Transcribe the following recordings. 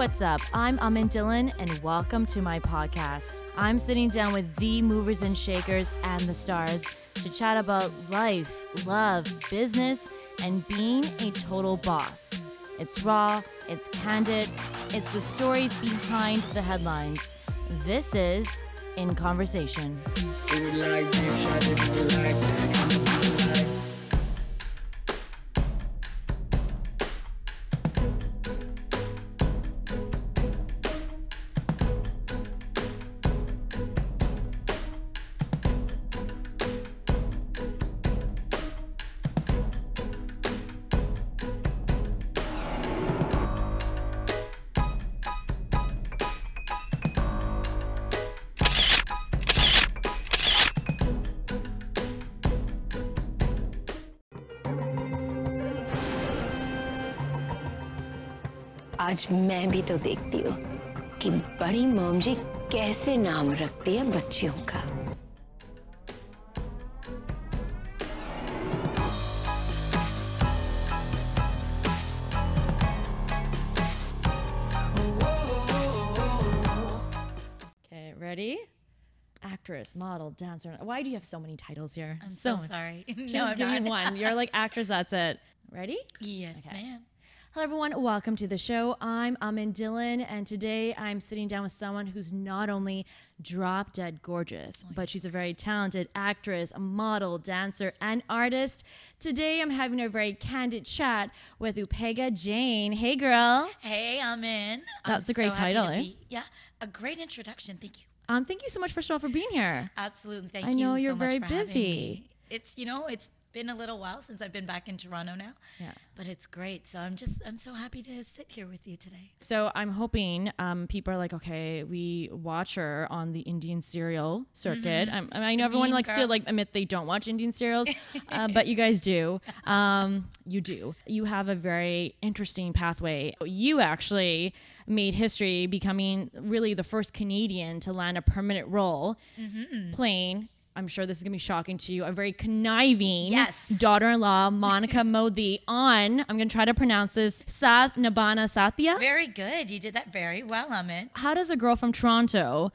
what's up? I'm Amin Dhillon, and welcome to my podcast. I'm sitting down with the movers and shakers and the stars to chat about life, love, business, and being a total boss. It's raw, it's candid, it's the stories behind the headlines. This is In Conversation. आज मैं भी तो देखती हूँ कि बड़ी mom जी कैसे नाम रखती है बच्चियों का। Okay, ready? Actress, model, dancer. Why do you have so many titles here? I'm so sorry. Just give me one. You're like actress, that's it. Ready? Yes, Okay. ma'am. Hello, everyone. Welcome to the show. I'm Amin Dhillon, and today I'm sitting down with someone who's not only drop dead gorgeous, but she's a very talented actress, a model, dancer, and artist. Today I'm having a very candid chat with Uppekha Jain. Hey, girl. Hey, Amin. That's I'm a great so happy title, to eh? Yeah, a great introduction. Thank you. Thank you so much, first of all, for being here. Absolutely. Thank I you. know so you're much very for having busy. me. It's been a little while since I've been back in Toronto now. Yeah. But it's great. So I'm so happy to sit here with you today. So I'm hoping people are like, okay, we watch her on the Indian serial circuit. I know everyone Mean likes to girl. like admit they don't watch Indian serials, but you guys do. You do. You have a very interesting pathway. You actually made history becoming really the first Canadian to land a permanent role playing. I'm sure this is going to be shocking to you. A very conniving Yes. daughter-in-law, Monica Modi, on, I'm going to try to pronounce this, Saath Nibhana Saathiya. Very good. You did that very well, Amin. How does a girl from Toronto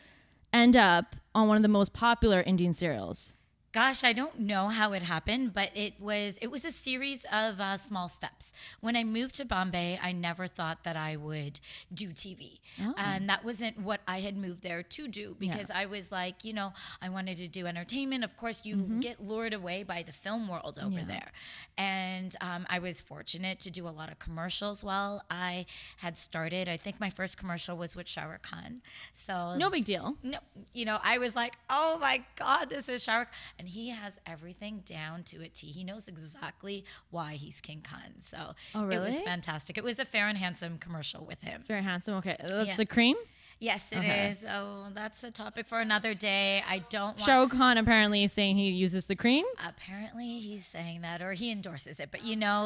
end up on one of the most popular Indian serials? Gosh, I don't know how it happened, but it was a series of small steps. When I moved to Bombay, I never thought that I would do TV. And that wasn't what I had moved there to do, because I was like, I wanted to do entertainment. Of course, you get lured away by the film world over there. And I was fortunate to do a lot of commercials while I had started. I think my first commercial was with Shah Rukh Khan. So No big deal. no, I was like, oh my God, this is Shah Rukh. And he has everything down to a T. He knows exactly why he's King Khan. So Oh, it really? was fantastic. It was a Fair and Handsome commercial with him. Very handsome. Okay. That's Yeah. the cream? Yes, it Okay. is. Oh, that's a topic for another day. I don't want... Shah Rukh Khan apparently is saying he uses the cream. Apparently he's saying that, or he endorses it. But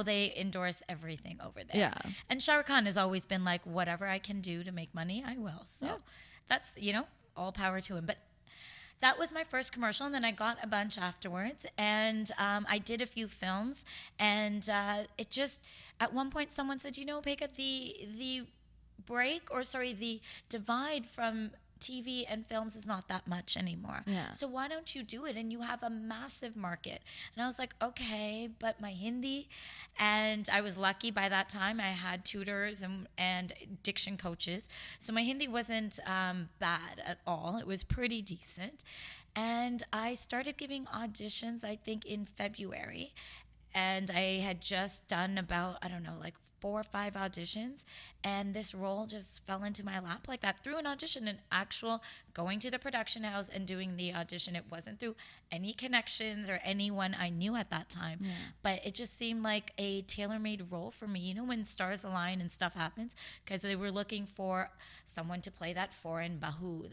they endorse everything over there. Yeah. And Shah Rukh Khan has always been like, whatever I can do to make money, I will. So that's, all power to him. But that was my first commercial, and then I got a bunch afterwards, and I did a few films, and it just, at one point someone said, Uppekha, the divide from TV and films is not that much anymore. Yeah. So why don't you do it? And you have a massive market. And I was like, okay, but my Hindi, and I was lucky by that time. I had tutors and diction coaches. So my Hindi wasn't bad at all. It was pretty decent. And I started giving auditions, I think, in February. And I had just done about, 4 or 5 auditions. And this role just fell into my lap like that through an audition, an actual going to the production house and doing the audition. It wasn't through any connections or anyone I knew at that time. Yeah. But it just seemed like a tailor-made role for me. When stars align and stuff happens, because they were looking for someone to play that foreign bahu.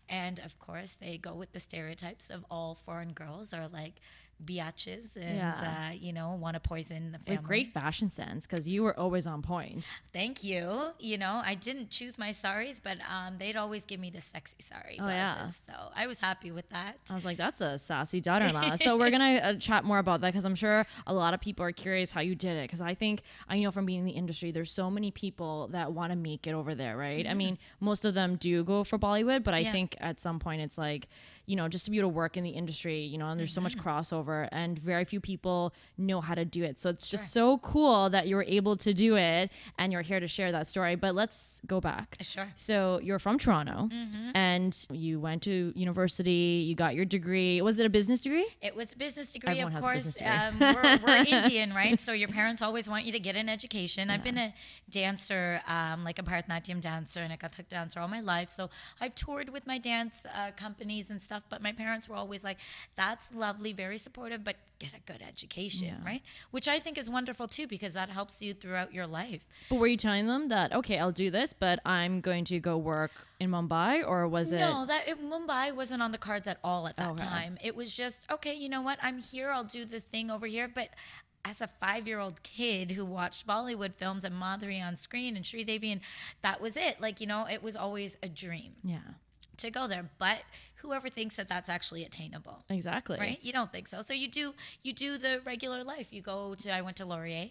And of course, they go with the stereotypes of all foreign girls are like biatches and, you know, want to poison the family. With great fashion sense, because you were always on point. Thank you. You know, I didn't choose my saris, but they'd always give me the sexy sari blouses. Yeah. So I was happy with that. I was like, that's a sassy daughter-in-law. So we're going to chat more about that, because I'm sure a lot of people are curious how you did it. Because I know from being in the industry, there's so many people that want to make it over there, right? I mean, most of them do go for Bollywood, but I think at some point it's like, you know, just to be able to work in the industry, you know, and there's so much crossover, and very few people know how to do it. So it's just so cool that you were able to do it, and you're here to share that story. But let's go back. Sure. So you're from Toronto, and you went to university, you got your degree. Was it a business degree? It was a business degree, Everyone of has a course. business degree. We're Indian, right? So your parents always want you to get an education. I've been a dancer, like a Bharatanatyam dancer and a Kathak dancer all my life. So I've toured with my dance companies and stuff, but my parents were always like, that's lovely, very supportive, but get a good education, right? Which I think is wonderful too, because that helps you throughout your life. But were you telling them that, okay, I'll do this, but I'm going to go work in Mumbai, or was it? No, Mumbai wasn't on the cards at all at that time. It was just, okay, you know what? I'm here. I'll do the thing over here. But as a 5-year-old kid who watched Bollywood films and Madhuri on screen and Sridevi, and that was it. Like, you know, it was always a dream to go there. But whoever thinks that that's actually attainable. Exactly. Right? You don't think so. So you do the regular life. I went to Laurier,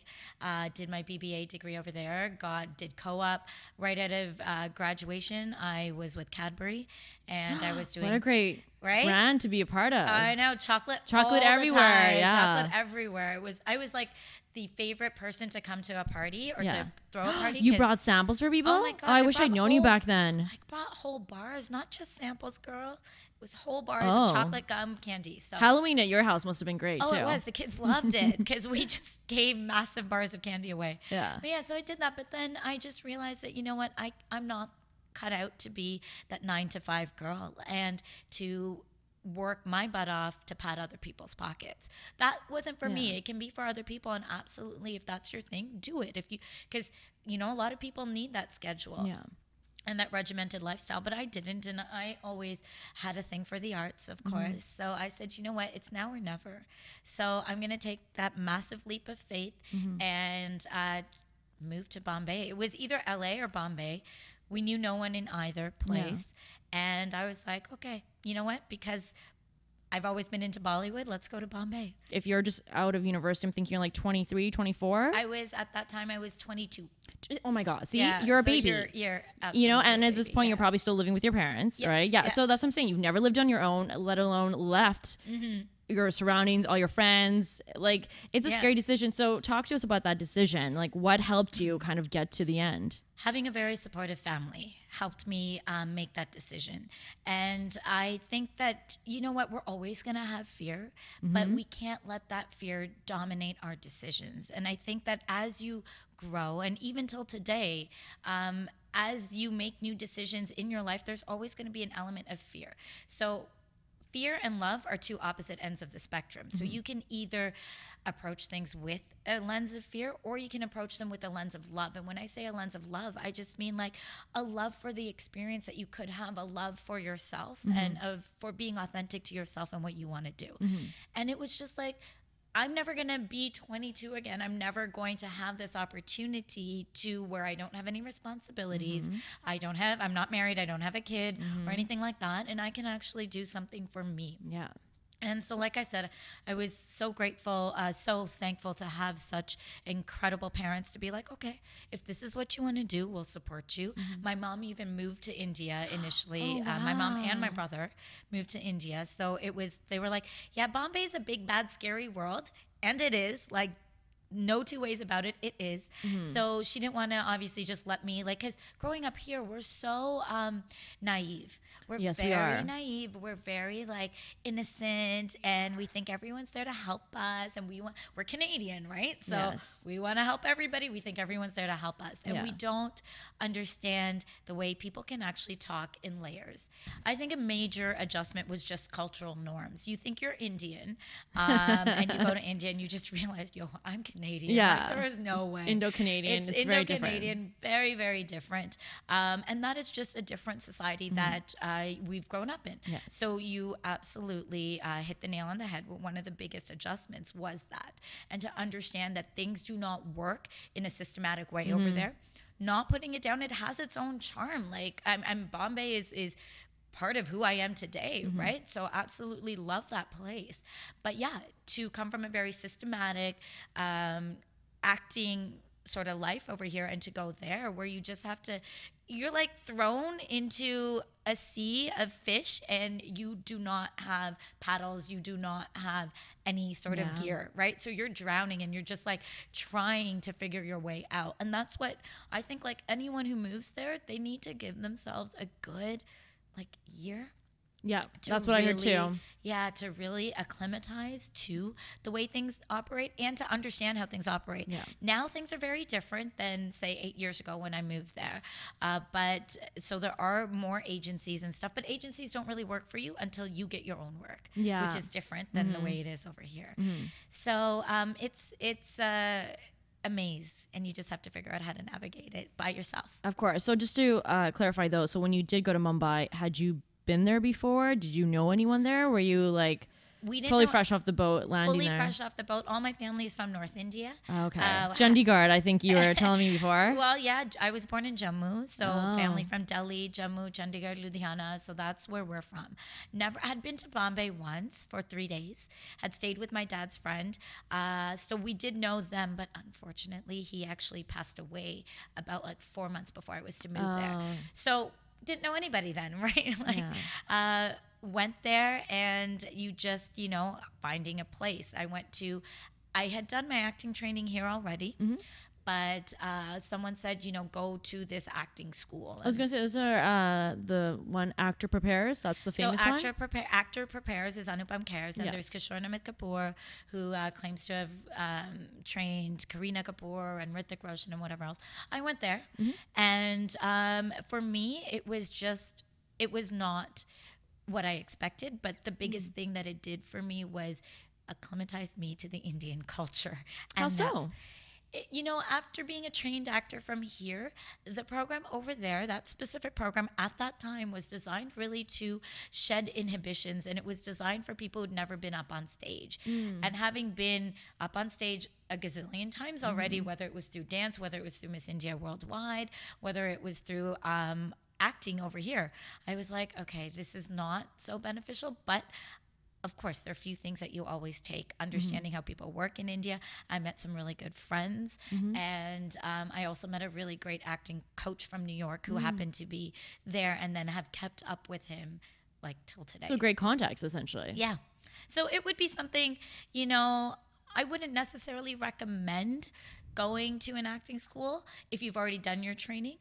did my BBA degree over there, did co-op. Right out of graduation, I was with Cadbury, and I was doing... What a great brand to be a part of. I know, chocolate everywhere. Chocolate everywhere. I was like the favorite person to come to a party or to throw a party. You brought samples for people? Oh my God. I wish I'd known you back then. I brought whole bars, not just samples, girl. It was whole bars of chocolate gum candy. So Halloween at your house must have been great too. Oh, it was. The kids loved it because we just gave massive bars of candy away. Yeah. But yeah, so I did that. But then I just realized that, you know what, I'm not cut out to be that 9 to 5 girl and to work my butt off to pad other people's pockets. That wasn't for me. It can be for other people, and absolutely, if that's your thing, do it. Because you know, a lot of people need that schedule and that regimented lifestyle, but I didn't, and I always had a thing for the arts, of course. So I said, you know what, it's now or never. So I'm gonna take that massive leap of faith and move to Bombay. It was either LA or Bombay. We knew no one in either place. And I was like, okay, you know what? Because I've always been into Bollywood, let's go to Bombay. If you're just out of university, I'm thinking you're like 23, 24. At that time, I was 22. Oh my God. See, you're a baby. You're you know, and at this point, you're probably still living with your parents, right? Yeah. So that's what I'm saying. You've never lived on your own, let alone left your surroundings, all your friends. Like, it's a scary decision. So talk to us about that decision. Like, what helped you kind of get to the end? Having a very supportive family helped me make that decision. And I think that, you know what, we're always going to have fear, but we can't let that fear dominate our decisions. And I think that as you grow, and even till today, as you make new decisions in your life, there's always going to be an element of fear. So fear and love are two opposite ends of the spectrum. So you can either approach things with a lens of fear, or you can approach them with a lens of love. And when I say a lens of love, I just mean like a love for the experience that you could have, a love for yourself and for being authentic to yourself and what you want to do. And it was just like, I'm never going to be 22 again. I'm never going to have this opportunity to where I don't have any responsibilities. I'm not married. I don't have a kid or anything like that. And I can actually do something for me. Yeah. And so, like I said, I was so grateful, so thankful to have such incredible parents to be like, okay, if this is what you want to do, we'll support you. My mom even moved to India initially. My mom and my brother moved to India. So they were like, yeah, Bombay's a big, bad, scary world. And it is, like, no two ways about it. It is. So she didn't want to obviously just let me, like, because growing up here, we're so naive. We're very naive. We're very like innocent, and we think everyone's there to help us. And we're Canadian, right? So we want to help everybody. We think everyone's there to help us, and we don't understand the way people can actually talk in layers. I think a major adjustment was just cultural norms. You think you're Indian, and you go to India, and you just realize, yo, I'm Canadian. Canadian. Yeah. Like, there is no way. Indo-Canadian. It's very different. Indo-Canadian, very, very different. And that is just a different society that we've grown up in. Yes. So you absolutely hit the nail on the head. One of the biggest adjustments was that. And to understand that things do not work in a systematic way over there. Not putting it down, it has its own charm. Like, Bombay is part of who I am today, right? So absolutely love that place. But yeah, to come from a very systematic acting sort of life over here and to go there where you just have to, you're like thrown into a sea of fish and you do not have paddles, you do not have any sort of gear, right? So you're drowning and you're just like trying to figure your way out. And that's what I think, like, anyone who moves there, they need to give themselves a good like year. Yeah, that's what I heard too. Yeah, to really acclimatize to the way things operate and to understand how things operate. Yeah. Now things are very different than, say, 8 years ago when I moved there. But so there are more agencies and stuff, but agencies don't really work for you until you get your own work, which is different than the way it is over here. So it's a maze, and you just have to figure out how to navigate it by yourself. Of course. So just to clarify though, so when you did go to Mumbai, had you been there before? Did you know anyone there? Were you like totally fresh off the boat landing fully there? Fresh off the boat. All my family is from North India. Okay. Chandigarh, I think you were telling me before. Well, yeah, I was born in Jammu, so family from Delhi, Jammu, Chandigarh, Ludhiana, so that's where we're from. Never had been to Bombay once for 3 days. Had stayed with my dad's friend, so we did know them, but unfortunately, he actually passed away about like 4 months before I was to move there. So didn't know anybody then, right? Like, went there and you just, finding a place. I had done my acting training here already, but someone said, go to this acting school. I was going to say, those are the one Actor Prepares. That's the famous one. So Actor Prepares is Anupam Kher's, and there's Kishore Namit Kapoor, who claims to have trained Kareena Kapoor and Hrithik Roshan and whatever else. I went there, and for me, it was not what I expected, but the biggest thing that it did for me was acclimatize me to the Indian culture. And how so? After being a trained actor from here, the program over there, that specific program at that time was designed really to shed inhibitions, and it was designed for people who'd never been up on stage. And having been up on stage a gazillion times already, whether it was through dance, whether it was through Miss India Worldwide, whether it was through acting over here, I was like, okay, this is not so beneficial, but of course, there are a few things that you always take. Understanding how people work in India. I met some really good friends. And I also met a really great acting coach from New York who happened to be there, and then have kept up with him like till today. So great contacts, essentially. Yeah. So it would be something, I wouldn't necessarily recommend going to an acting school if you've already done your training.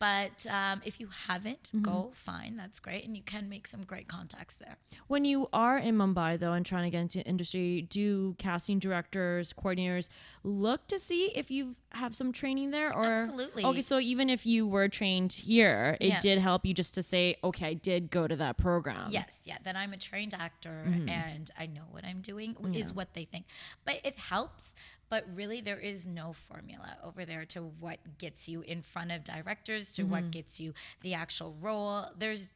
But if you haven't, go, fine, that's great. And you can make some great contacts there. When you are in Mumbai, though, and trying to get into the industry, do casting directors, coordinators look to see if you have some training there? Or absolutely. Okay, so even if you were trained here, it did help you just to say, okay, I did go to that program. Yes, yeah, that I'm a trained actor and I know what I'm doing is what they think. But it helps. But really, there is no formula over there to what gets you in front of directors, to what gets you the actual role. There's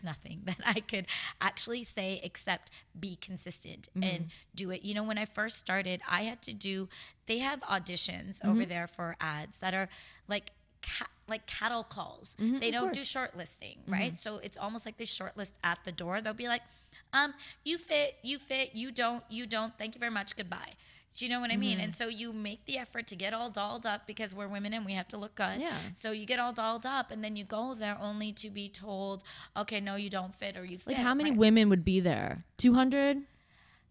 nothing that I could actually say except be consistent and do it. When I first started, I had to they have auditions over there for ads that are like cattle calls. They don't do shortlisting, right? So it's almost like they shortlist at the door. They'll be like, you fit, you don't, thank you very much, goodbye. Do you know what I mean? And so you make the effort to get all dolled up because we're women and we have to look good. Yeah. So you get all dolled up and then you go there only to be told, okay, no, you don't fit or you fit. Like how many women would be there? 200?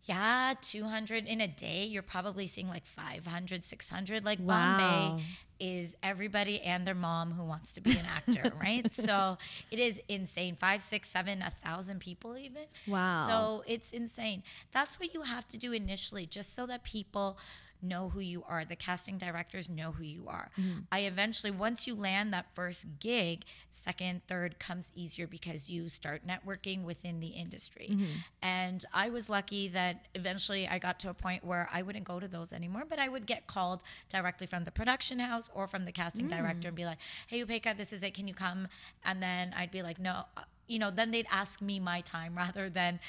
Yeah, 200 in a day. You're probably seeing like 500, 600. Like Bombay is everybody and their mom who wants to be an actor, right? So it is insane. 5, 6, 7, 1,000 people even. Wow. So it's insane. That's what you have to do initially, just so that people know who you are. The casting directors know who you are. I eventually, once you land that first gig, second, third comes easier because you start networking within the industry. And I was lucky that eventually I got to a point where I wouldn't go to those anymore, but I would get called directly from the production house or from the casting director and be like, hey, Uppekha, this is it. Can you come? And then I'd be like, no, then they'd ask me my time rather than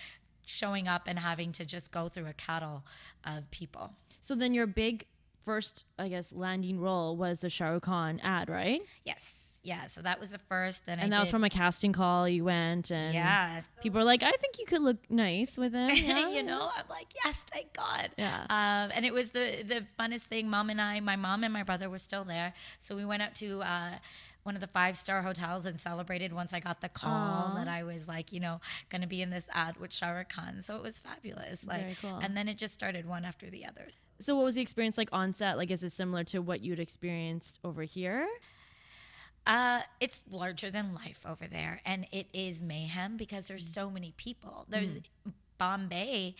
showing up and having to just go through a cattle of people. So then your big first, I guess, landing role was the Shah Rukh Khan ad, right? Yes. Yeah, so that was the first. And that was from a casting call. You went and people were like, I think you could look nice with him. Yeah. I'm like, yes, thank God. Yeah. And it was the funnest thing. My mom and my brother were still there. So we went up to one of the 5-star hotels and celebrated once I got the call that I was like, going to be in this ad with Shah Rukh Khan. So it was fabulous. Very cool. And then it just started one after the other. So what was the experience like on set? Like, is it similar to what you'd experienced over here? It's larger than life over there, and it is mayhem because there's so many people. There's Bombay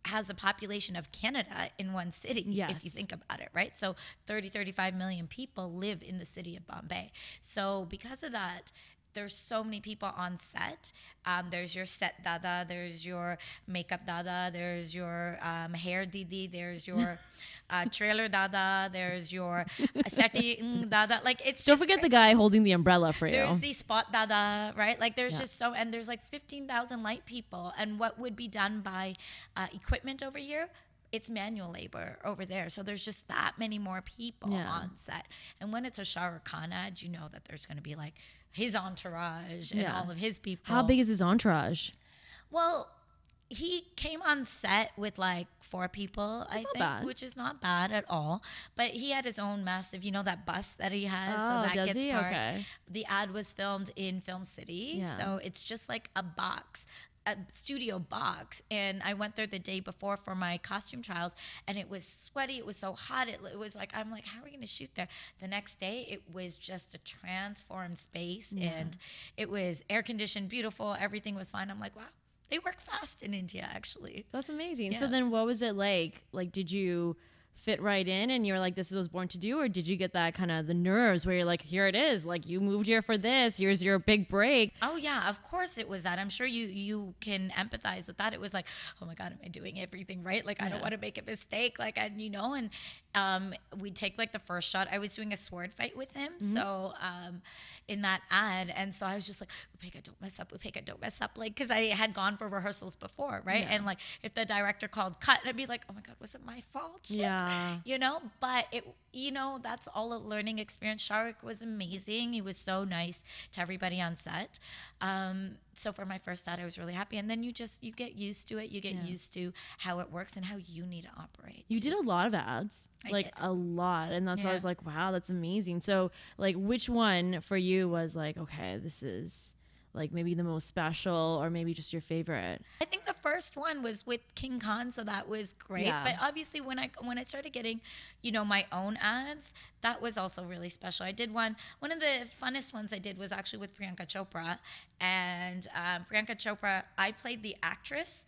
has a population of Canada in one city, if you think about it, right? So 35 million people live in the city of Bombay. So because of that, there's so many people on set. There's your set dada, there's your makeup dada, there's your hair didi, there's your trailer dada, there's your setting dada. Like, it's Don't forget the guy holding the umbrella for you. There's the spot dada, right? Like, there's just and there's like 15,000 light people. And what would be done by equipment over here, it's manual labor over there. So there's just that many more people on set. And when it's a Shah Rukh Khan ad, you know that there's going to be like his entourage and all of his people. How big is his entourage? Well, he came on set with like 4 people, I think, which is not bad at all. But he had his own massive, that bus that he has. Oh, so that does gets he? parked. Okay. The ad was filmed in Film City. So it's just like a studio box. And I went there the day before for my costume trials, and it was sweaty. It was so hot. It was like, I'm like, how are we going to shoot there? The next day, it was just a transformed space, and it was air conditioned, beautiful. Everything was fine. I'm like, wow, they work fast in India, actually. That's amazing. Yeah. So then what was it like? Like, did you fit right in and you're like, this is what I was born to do? Or did you get that kind of the nerves where you're like, here it is, like you moved here for this, here's your big break? Oh yeah, of course it was that. I'm sure you can empathize with that. It was like, oh my God, am I doing everything right? Like, I don't want to make a mistake. Like, and we'd take like the first shot. I was doing a sword fight with him. So in that ad. And so I was just like, Uppekha, don't mess up. Uppekha, don't mess up. Like, cause I had gone for rehearsals before. Right. And like, if the director called cut, I'd be like, oh my God, was it my fault? Shit. Yeah. But it, that's all a learning experience. Shah Rukh was amazing. He was so nice to everybody on set. So for my first ad, I was really happy. And then you get used to it. You get used to how it works and how you need to operate. You did a lot of ads, a lot. And that's why I was like, wow, that's amazing. So like, which one for you was like, okay, this is like maybe the most special, or maybe just your favorite? I think the first one was with King Khan, so that was great. Yeah. But obviously when I started getting, my own ads, that was also really special. I did one of the funnest ones I did was actually with Priyanka Chopra. And Priyanka Chopra, I played the actress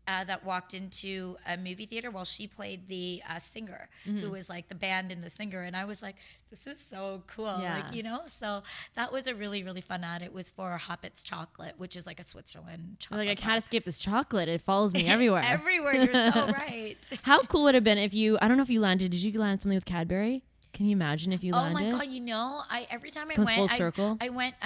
that walked into a movie theater while she played the singer, who was like the band and the singer. And I was like, this is so cool. Yeah. So that was a really, really fun ad. It was for Hoppet's chocolate, which is like a Switzerland chocolate. Like, I can't escape this chocolate. It follows me everywhere. Everywhere. You're so right. How cool would it have been if I don't know if you landed, did you land something with Cadbury? Can you imagine if you landed? Oh my God, every time I Goes went, full circle. I went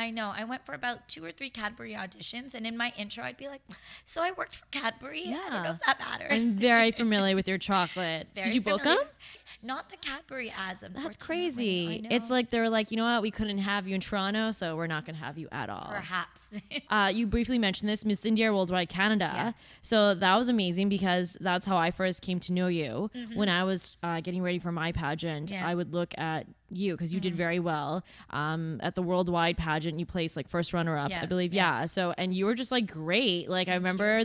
for about 2 or 3 Cadbury auditions, and in my intro, I'd be like, so I worked for Cadbury. Yeah. I don't know if that matters. I'm very familiar with your chocolate. Did you book them? Not the Cadbury ads, unfortunately. That's crazy. It's like they were like, you know what, we couldn't have you in Toronto, so we're not going to have you at all. Perhaps. You briefly mentioned this, Miss India Worldwide Canada. Yeah. So that was amazing because that's how I first came to know you. When I was getting ready for my pageant, I would look at you because you did very well at the worldwide pageant. You placed like first runner up, I believe. Yeah. So, and you were just like great. Like I remember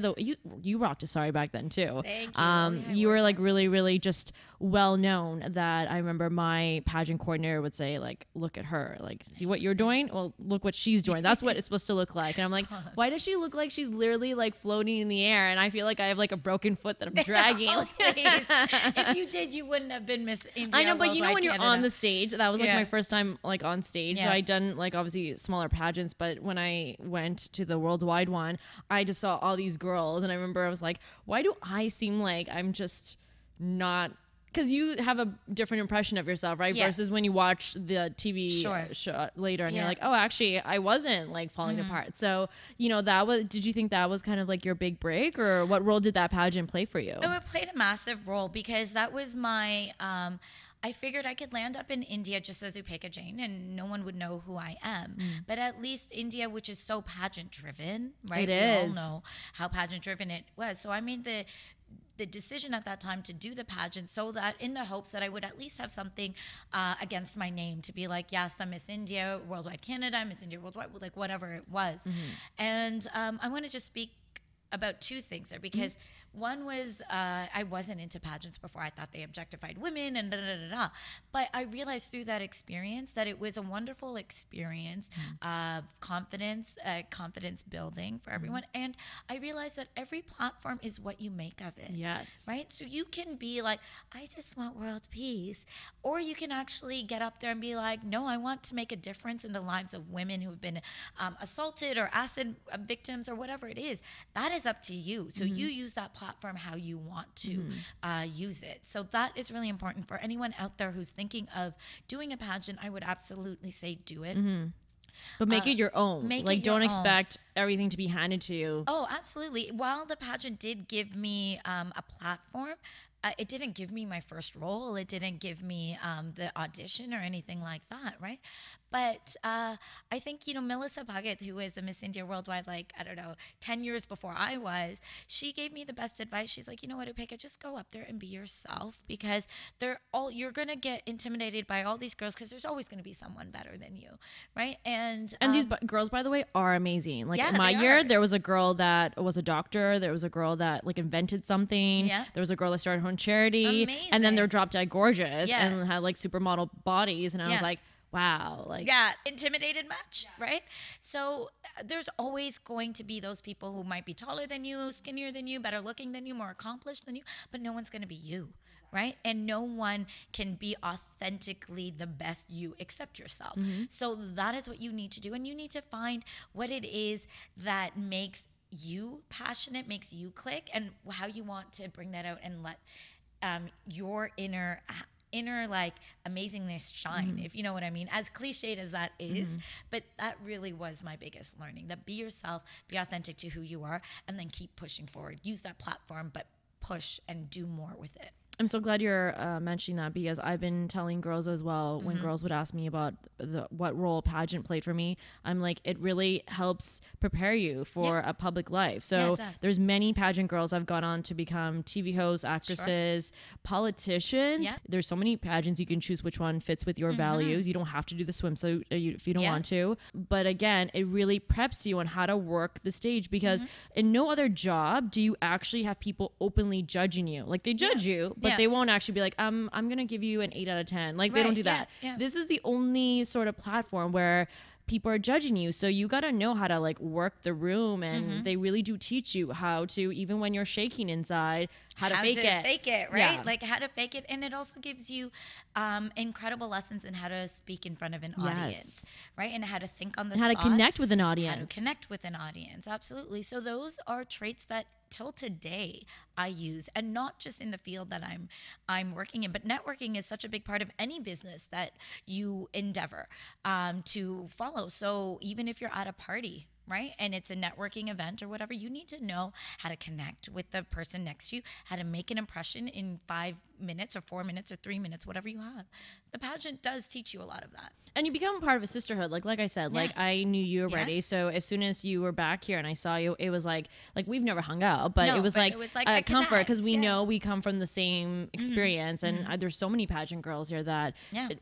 you rocked a sari back then too. Thank you. You were like really, really just well known. That I remember my pageant coordinator would say like, look at her, like see what you're doing. Well, look what she's doing. That's what it's supposed to look like. And I'm like, why does she look like she's literally like floating in the air? And I feel like I have like a broken foot that I'm dragging. If you did, you wouldn't have been Miss India. I know, but you know Worldwide when you're Canada. on the stage, that was like my first time like on stage. So Yeah. I'd done like obviously smaller pageants, but when I went to the worldwide one, I just saw all these girls, and I remember I was like, why do I seem like I'm just not? Because you have a different impression of yourself, right? Yeah. Versus when you watch the TV show later, and you're like, oh, actually, I wasn't like falling apart. So, you know, did you think that was kind of like your big break, or what role did that pageant play for you? Oh, it played a massive role because that was my. I figured I could land up in India just as Uppekha Jain and no one would know who I am. But at least India, which is so pageant driven, right? It is. We all know how pageant driven it was. So I made the decision at that time to do the pageant so that in the hopes that I would at least have something against my name to be like, yes, I'm Miss India Worldwide Canada, Miss India Worldwide, like whatever it was. And I want to just speak about two things there because one was I wasn't into pageants before. I thought they objectified women and da-da-da-da-da. But I realized through that experience that it was a wonderful experience of confidence building for everyone. And I realized that every platform is what you make of it. Yes. Right? So you can be like, I just want world peace. Or you can actually get up there and be like, no, I want to make a difference in the lives of women who've been assaulted or acid victims or whatever it is. That is up to you. So you use that platform how you want to use it. So that is really important for anyone out there who's thinking of doing a pageant. I would absolutely say do it. But make it your own. Like, don't expect everything to be handed to you. Oh, absolutely. While the pageant did give me a platform, it didn't give me my first role. It didn't give me the audition or anything like that, right? But I think, you know, Melissa Bhagat, who is a Miss India Worldwide, like, I don't know, 10 years before I was, she gave me the best advice. She's like, you know what, Uppekha, just go up there and be yourself because you're going to get intimidated by all these girls because there's always going to be someone better than you, right? And these girls, by the way, are amazing. Like in my they year, are. there was a girl that was a doctor. There was a girl that like invented something. Yeah. There was a girl that started her own charity. Amazing. And then they're drop dead gorgeous Yeah. and had like supermodel bodies. And I was like, wow. Like, yeah, intimidated much, right? So there's always going to be those people who might be taller than you, skinnier than you, better looking than you, more accomplished than you, but no one's going to be you, right? And no one can be authentically the best you except yourself. So that is what you need to do. And you need to find what it is that makes you passionate, makes you click, and how you want to bring that out and let your inner like amazingness shine, if you know what I mean, as cliched as that is. But that really was my biggest learning, that be yourself, be authentic to who you are, and then keep pushing forward. Use that platform, but push and do more with it. I'm so glad you're mentioning that because I've been telling girls as well when girls would ask me about what role pageant played for me. I'm like, it really helps prepare you for a public life. So there's many pageant girls I've gone on to become TV hosts, actresses, politicians. Yeah. There's so many pageants you can choose which one fits with your values. You don't have to do the swimsuit if you don't want to. But again, it really preps you on how to work the stage because in no other job do you actually have people openly judging you. Like they judge you, but they won't actually be like, I'm going to give you an 8 out of 10. Like they don't do that. Yeah. This is the only sort of platform where people are judging you. So you got to know how to like work the room, and they really do teach you how to, even when you're shaking inside, how to fake it, right? Yeah. Like how to fake it. And it also gives you incredible lessons in how to speak in front of an audience, right? And how to think on the spot. How to connect with an audience. How to connect with an audience. Absolutely. So those are traits that till today I use, and not just in the field that I'm working in, but networking is such a big part of any business that you endeavor to follow. So even if you're at a party, right? And it's a networking event or whatever. You need to know how to connect with the person next to you, how to make an impression in 5 minutes or 4 minutes or 3 minutes, whatever you have. The pageant does teach you a lot of that. And you become part of a sisterhood. Like I said, like I knew you already. So as soon as you were back here and I saw you, it was like we've never hung out, but it was like a comfort because we know we come from the same experience. And there's so many pageant girls here that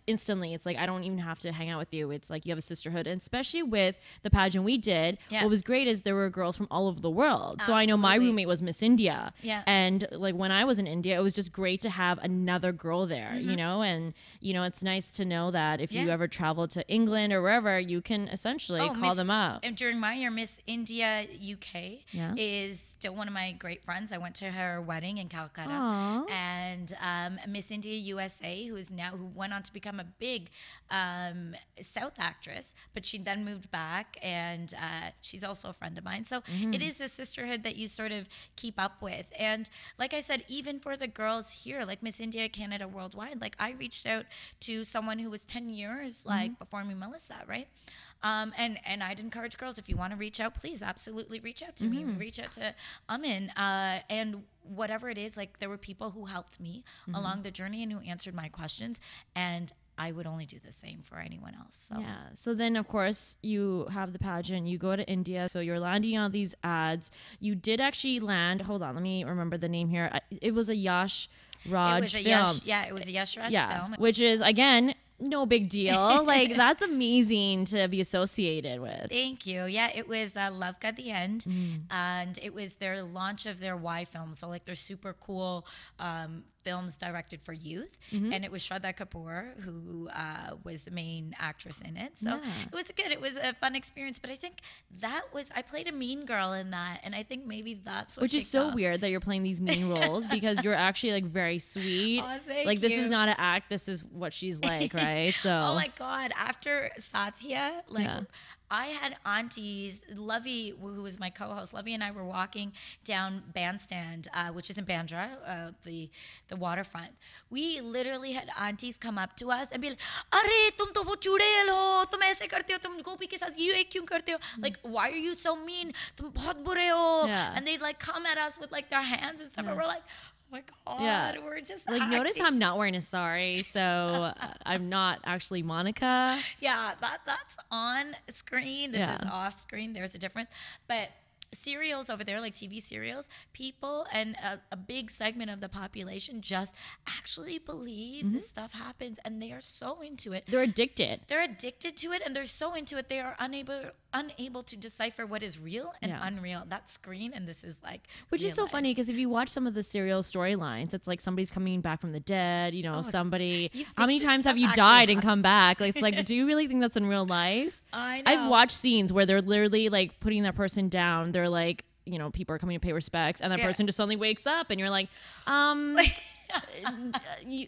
instantly it's like, I don't even have to hang out with you. It's like you have a sisterhood. And especially with the pageant we did, what was great is there were girls from all over the world. So I know my roommate was Miss India. And like when I was in India, it was just great to have another girl there, you know? And, you know, it's nice to know that if you ever travel to England or wherever, you can essentially call them up. And during my year, Miss India UK is still one of my great friends. I went to her wedding in Calcutta. Aww. And Miss India USA, who went on to become a big South actress, but she then moved back, and she's also a friend of mine. So it is a sisterhood that you sort of keep up with. And like I said, even for the girls here, like Miss India Canada Worldwide, like I reached out to someone who was 10 years like before me, Melissa, right? And I'd encourage girls, if you want to reach out, please absolutely reach out to me. Reach out to Amin. And whatever it is, like there were people who helped me along the journey and who answered my questions. And I would only do the same for anyone else. So. Yeah. So then, of course, you have the pageant. You go to India. So you're landing on these ads. You did actually land. Hold on. Let me remember the name here. It was a Yash Raj film. It was a Yash Raj film. Which is, again, no big deal. Like, that's amazing to be associated with. Thank you. Yeah, it was Love Ka the End. And it was their launch of their Y film. So, like, their super cool films directed for youth. And it was Shraddha Kapoor who was the main actress in it. So it was good. It was a fun experience. But I think I played a mean girl in that. And I think maybe that's what Which is so weird that you're playing these mean roles because you're actually like very sweet. Oh, thank like this you. is not an act. This is what she's like, right? So. Oh my God. After Saathiya, like I had aunties, Lovey, who was my co-host, Lovey and I were walking down Bandstand, which is in Bandra, the waterfront. We literally had aunties come up to us and be like, "Arey, tum to wo chudel ho, tum aise karte ho, tum gopi ke sath ye kyun karte ho? Like, why are you so mean? Tum bahut bure ho." And they'd like come at us with like their hands and stuff, and we're like, oh my God, we're just like, acting. notice I'm not wearing a sari, so I'm not actually Monica. Yeah, that's on screen. This is off screen. There's a difference. But serials over there, like TV serials, people and a big segment of the population just actually believe this stuff happens, and they are so into it. They're addicted. They're addicted to it, and they're so into it, they are unable to decipher what is real and unreal. That's screen, and this is like Which is so funny, because if you watch some of the serial storylines, it's like somebody's coming back from the dead, you know, somebody. How many times have you died and come back? Like, it's like, do you really think that's in real life? I know. I've watched scenes where they're literally like putting that person down. They're like, you know, people are coming to pay respects, and that person just suddenly wakes up, and you're like,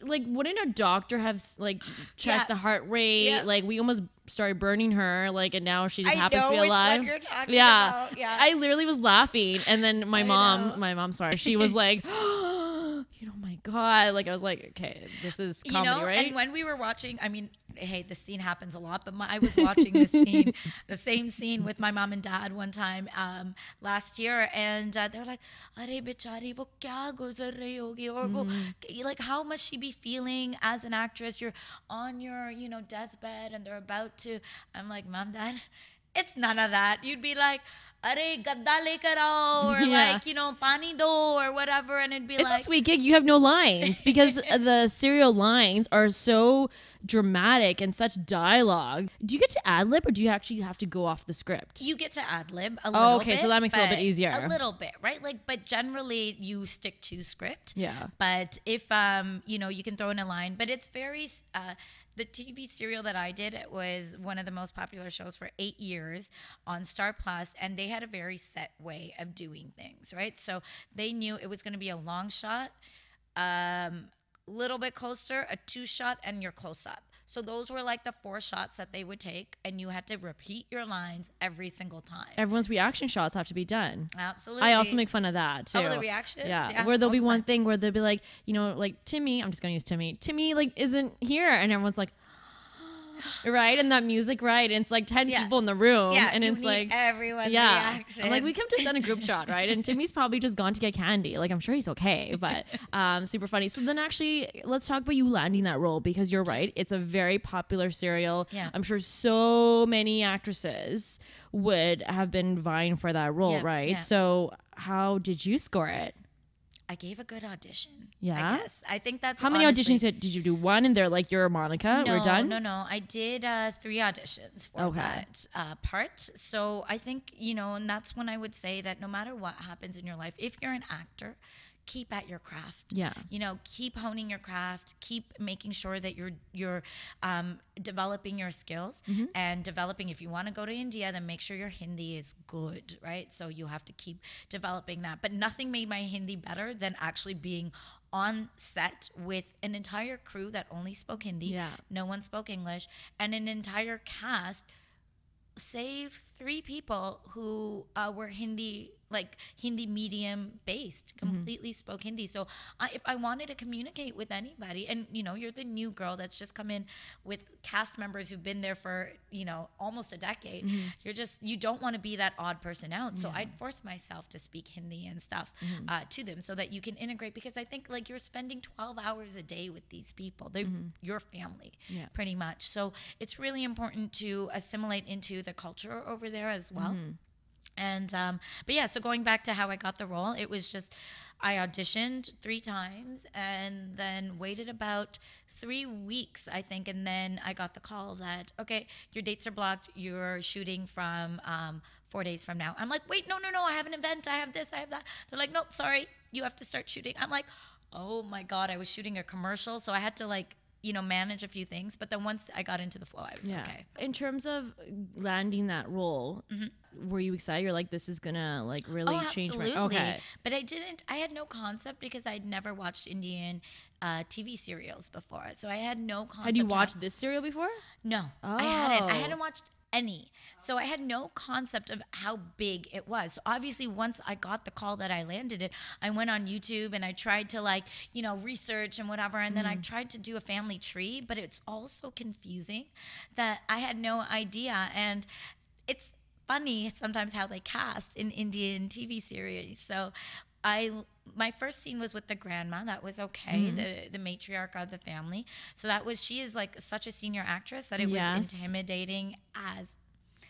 like, wouldn't a doctor have like checked the heart rate? Like, we almost started burning her, like, and now she just happens to be alive. One you're talking about. Yeah, I literally was laughing, and then my mom, sorry, she was like, oh my God, like, I was like, okay, this is comedy, right? And when we were watching, I mean, hey, this scene happens a lot, but I was watching this scene, the same scene with my mom and dad one time last year, and they're like, "Arey bechari, wo kya guzar rahi hogi?" Or like, how must she be feeling as an actress? You're on your, you know, deathbed, and they're about to. I'm like, Mom, Dad, it's none of that. You'd be like, "Arey gadda lekar aao," or like, you know, pani do, or whatever, and it'd be it's like, a sweet gig. You have no lines because the serial lines are so dramatic and such dialogue. Do you get to ad lib, or do you actually have to go off the script? You get to ad lib a little bit. Okay, so that makes it a little bit easier. A little bit, right? Like, but generally you stick to script. Yeah. But if you know, you can throw in a line, but it's very the TV serial that I did, it was one of the most popular shows for 8 years on Star Plus, and they had a very set way of doing things, right? So they knew it was going to be a long shot, little bit closer, a 2-shot, and your close-up. So those were like the 4 shots that they would take, and you had to repeat your lines every single time. Everyone's reaction shots have to be done. Absolutely. I also make fun of that too. Oh, the reactions? Yeah. Where there'll be one thing where they'll be like, you know, like Timmy, I'm just going to use Timmy, like isn't here. And everyone's like, right? And that music, right? And it's like 10 people in the room. Yeah, and you it's need like everyone's reaction. I'm like, we could have just done a group shot, right? And Timmy's probably just gone to get candy. Like, I'm sure he's okay, but super funny. So then actually, let's talk about you landing that role, because you're right. It's a very popular serial. Yeah. I'm sure so many actresses would have been vying for that role, right? Yeah. So how did you score it? I gave a good audition. Yeah? I guess. I think that's How many honestly, auditions did you do? One and they're like, you're Monica, we're done? No. I did 3 auditions for that part. So I think, and that's when I would say that no matter what happens in your life, if you're an actor, keep at your craft. Yeah. Keep honing your craft, keep making sure that you're developing your skills and developing. If you want to go to India, then make sure your Hindi is good, right? So you have to keep developing that. But nothing made my Hindi better than actually being on set with an entire crew that only spoke Hindi. Yeah. No one spoke English, and an entire cast, save 3 people who were Hindi medium based, completely spoke Hindi. So if I wanted to communicate with anybody, and you're the new girl that's just come in with cast members who've been there for almost a decade, you don't want to be that odd person out. So I'd force myself to speak Hindi and stuff to them so that you can integrate, because I think like you're spending 12 hours a day with these people. They're your family, pretty much. So it's really important to assimilate into the culture over there as well. And but yeah, so going back to how I got the role, it was just I auditioned 3 times and then waited about 3 weeks, I think, and then I got the call that, okay, your dates are blocked, you're shooting from 4 days from now. I'm like, wait, no, I have an event, I have this, I have that. They're like, nope, sorry, you have to start shooting. I'm like, oh my God, I was shooting a commercial, so I had to manage a few things. But then once I got into the flow, I was okay. In terms of landing that role, were you excited? You're like, this is gonna really change my... Okay. But I had no concept, because I'd never watched Indian TV serials before. So I had no concept. Had you watched this serial before? No, I hadn't. I hadn't watched any. So I had no concept of how big it was. So obviously once I got the call that I landed it, I went on YouTube and I tried to research and whatever. And then I tried to do a family tree, but it's all so confusing that I had no idea. And it's funny sometimes how they cast in Indian TV series. So my first scene was with the grandma. That was okay, the matriarch of the family. So she is such a senior actress that it was intimidating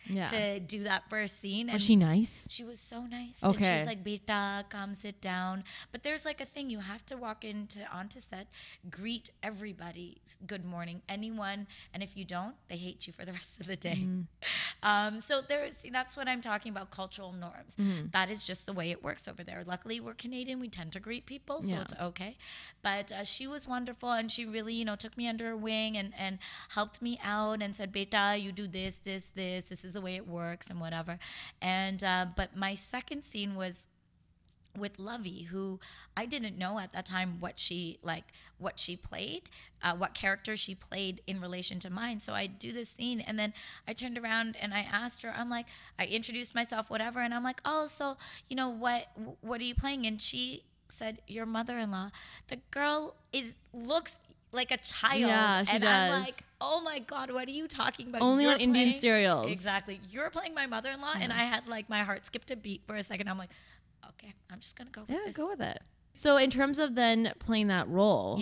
to do that first scene. Was she nice? She was so nice. Okay. And she's like, beta, come sit down. But there's a thing, you have to walk onto set, greet everybody, good morning, anyone. And if you don't, they hate you for the rest of the day. So that's what I'm talking about, cultural norms. That is just the way it works over there. Luckily, we're Canadian. We tend to greet people, so it's okay. But she was wonderful, and she really, took me under her wing and helped me out and said, beta, you do this is the way it works and whatever. And but my second scene was with Lovey, who I didn't know at that time what she played, what character she played in relation to mine. So I do this scene, and then I turned around and I asked her, I'm like, I introduced myself, whatever, and I'm like, oh, so what are you playing? And she said, your mother-in-law. The girl looks like a child. Yeah, she and does. I'm like, oh my God, what are you talking about? Only You're on Indian playing- serials. Exactly. You're playing my mother-in-law, and I had my heart skipped a beat for a second. I'm like, okay, I'm just gonna go with this. Go with it. So in terms of then playing that role,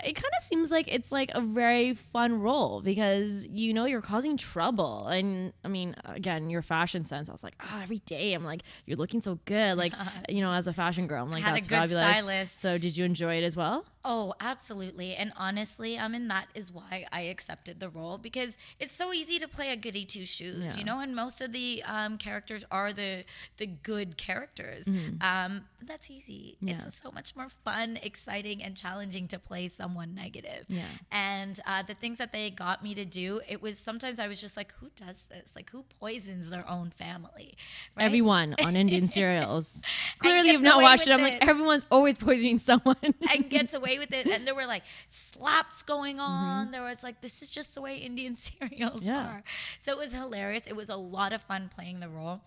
it kind of seems like it's a very fun role, because you're causing trouble. And I mean, again, your fashion sense, I was like, every day I'm like, you're looking so good, as a fashion girl, I'm like, Had that's a good fabulous. stylist. So did you enjoy it as well? Oh, absolutely. And honestly, that is why I accepted the role, because it's so easy to play a goody two shoes, and most of the characters are the good characters. That's easy. It's so much more fun, exciting, and challenging to play someone negative. And the things that they got me to do, it was sometimes I was just like, who does this? Who poisons their own family? Right? Everyone on Indian serials. Clearly gets you've not away watched it. with I'm like, everyone's always poisoning someone. And gets away away with it. And there were like slaps going on. There was like, this is just the way Indian serials are. So it was hilarious. It was a lot of fun playing the role.